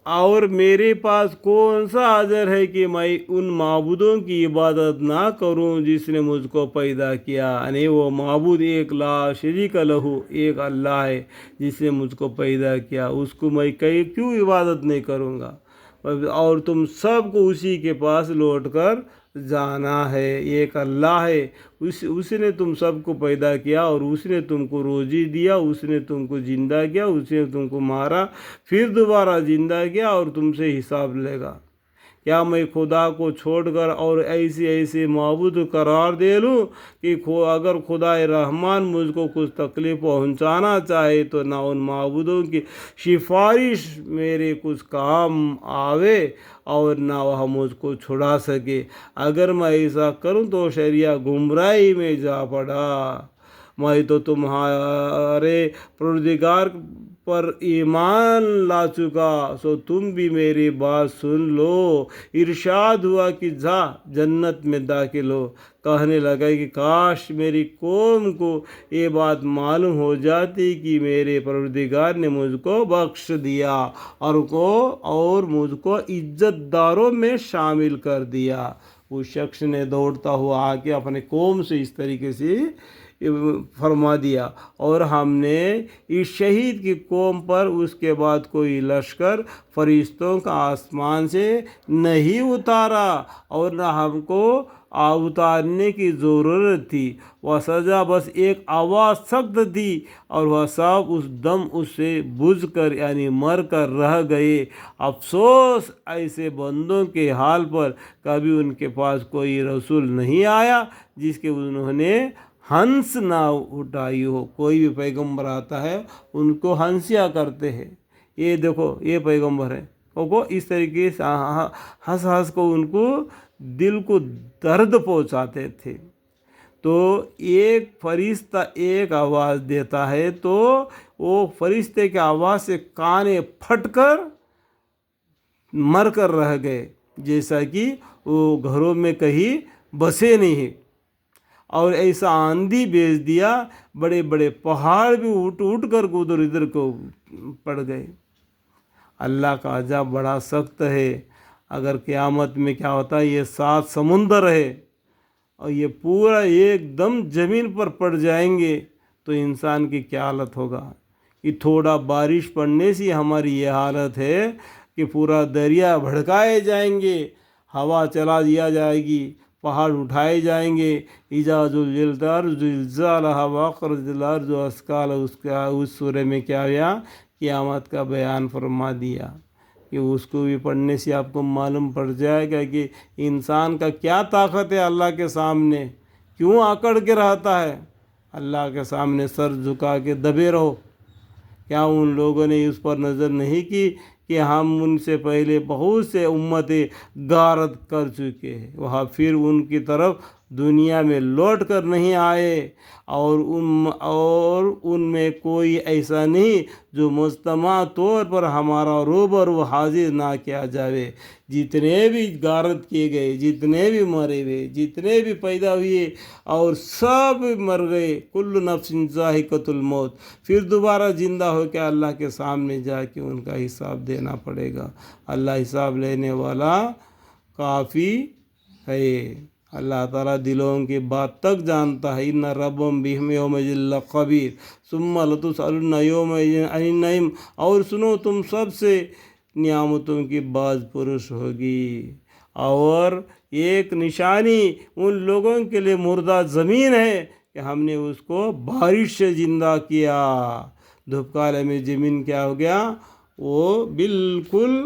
اور میرے پاس کون سا عذر ہے کہ میں ان معبودوں کی عبادت نہ کروں جس نے مجھ کو پیدا کیا، یعنی وہ معبود ایک لا شریک لہو، ایک اللہ ہے جس نے مجھ کو پیدا کیا، اس کو میں کیوں عبادت نہیں کروں گا؟ اور تم سب کو اسی کے پاس لوٹ کر جانا ہے، ایک اللہ ہے، اس نے تم سب کو پیدا کیا اور اس نے تم کو روزی دیا، اس نے تم کو زندہ کیا، اس نے تم کو مارا، پھر دوبارہ زندہ کیا اور تم سے حساب لے گا۔ کیا میں خدا کو چھوڑ کر اور ایسے معبود قرار دے لوں کہ اگر خدا رحمان مجھ کو کچھ تکلیف پہنچانا چاہے تو نہ ان معبودوں کی سفارش میرے کچھ کام آوے اور نہ وہ مجھ کو چھڑا سکے؟ اگر میں ایسا کروں تو شریعہ گمراہی میں جا پڑا۔ میں تو تمہارے پروردگار پر ایمان لا چکا، سو تم بھی میری بات سن لو۔ ارشاد ہوا کہ جا جنت میں داخل ہو۔ کہنے لگا کہ کاش میری قوم کو یہ بات معلوم ہو جاتی کہ میرے پروردگار نے مجھ کو بخش دیا اور مجھ کو عزت داروں میں شامل کر دیا۔ اس شخص نے دوڑتا ہوا آ کے اپنے قوم سے اس طریقے سے فرما دیا، اور ہم نے اس شہید کی قوم پر اس کے بعد کوئی لشکر فرشتوں کا آسمان سے نہیں اتارا اور نہ ہم کو اتارنے کی ضرورت تھی۔ وہ سزا بس ایک آواز سخت تھی اور وہ سب اس دم اس سے بجھ کر یعنی مر کر رہ گئے۔ افسوس ایسے بندوں کے حال پر، کبھی ان کے پاس کوئی رسول نہیں آیا جس کے انہوں نے ہنس نہ اٹھائی ہو۔ کوئی بھی پیغمبر آتا ہے ان کو ہنسیا کرتے ہیں، یہ دیکھو یہ پیغمبر ہے، وہ اس طریقے سے ہنس ہنس کو ان کو دل کو درد پہنچاتے تھے۔ تو ایک فرشتہ ایک آواز دیتا ہے تو وہ فرشتے کے آواز سے کانے پھٹ کر مر کر رہ گئے، جیسا کہ وہ گھروں میں کہیں بسے نہیں، اور ایسا آندھی بھیج دیا، بڑے بڑے پہاڑ بھی اٹھ کر ادھر ادھر کو پڑ گئے۔ اللہ کا عذاب بڑا سخت ہے۔ اگر قیامت میں کیا ہوتا ہے، یہ 7 سمندر ہے اور یہ پورا ایک دم زمین پر پڑ جائیں گے تو انسان کی کیا حالت ہوگا؟ کہ تھوڑا بارش پڑنے سے ہماری یہ حالت ہے کہ پورا دریا بھڑکائے جائیں گے، ہوا چلا دیا جائے گی، پہاڑ اٹھائے جائیں گے۔ اذا زلزلت الارض زلزالها واخرجت الارض اثقالها، اس سورہ میں کیا ہوا؟ قیامت کا بیان فرما دیا کہ اس کو بھی پڑھنے سے آپ کو معلوم پڑ جائے گا کہ انسان کا کیا طاقت ہے اللہ کے سامنے، کیوں اکڑ کے رہتا ہے۔ اللہ کے سامنے سر جھکا کے دبے رہو۔ کیا ان لوگوں نے اس پر نظر نہیں کی کہ ہم ان سے پہلے بہت سے امتیں غارت کر چکے ہیں، وہاں پھر ان کی طرف دنیا میں لوٹ کر نہیں آئے، اور ان میں کوئی ایسا نہیں جو مجتمع طور پر ہمارا روبرو حاضر نہ کیا جائے۔ جتنے بھی غارت کیے گئے، جتنے بھی مرے ہوئے، جتنے بھی پیدا ہوئے اور سب مر گئے، کل نفس ذائقۃ الموت، پھر دوبارہ زندہ ہو کے اللہ کے سامنے جا کے ان کا حساب دینا پڑے گا۔ اللہ حساب لینے والا کافی ہے۔ اللہ تعالیٰ دلوں کی بات تک جانتا ہے۔ ان ربهم بهم یومئذ لخبیر ثم لتسألن یومئذ عن النعیم۔ اور سنو تم سب سے نعمتوں کی باز پرس ہوگی، اور ایک نشانی ان لوگوں کے لیے مردہ زمین ہے کہ ہم نے اس کو بارش سے زندہ کیا۔ دھوپ کالے میں زمین کیا ہو گیا؟ وہ بالکل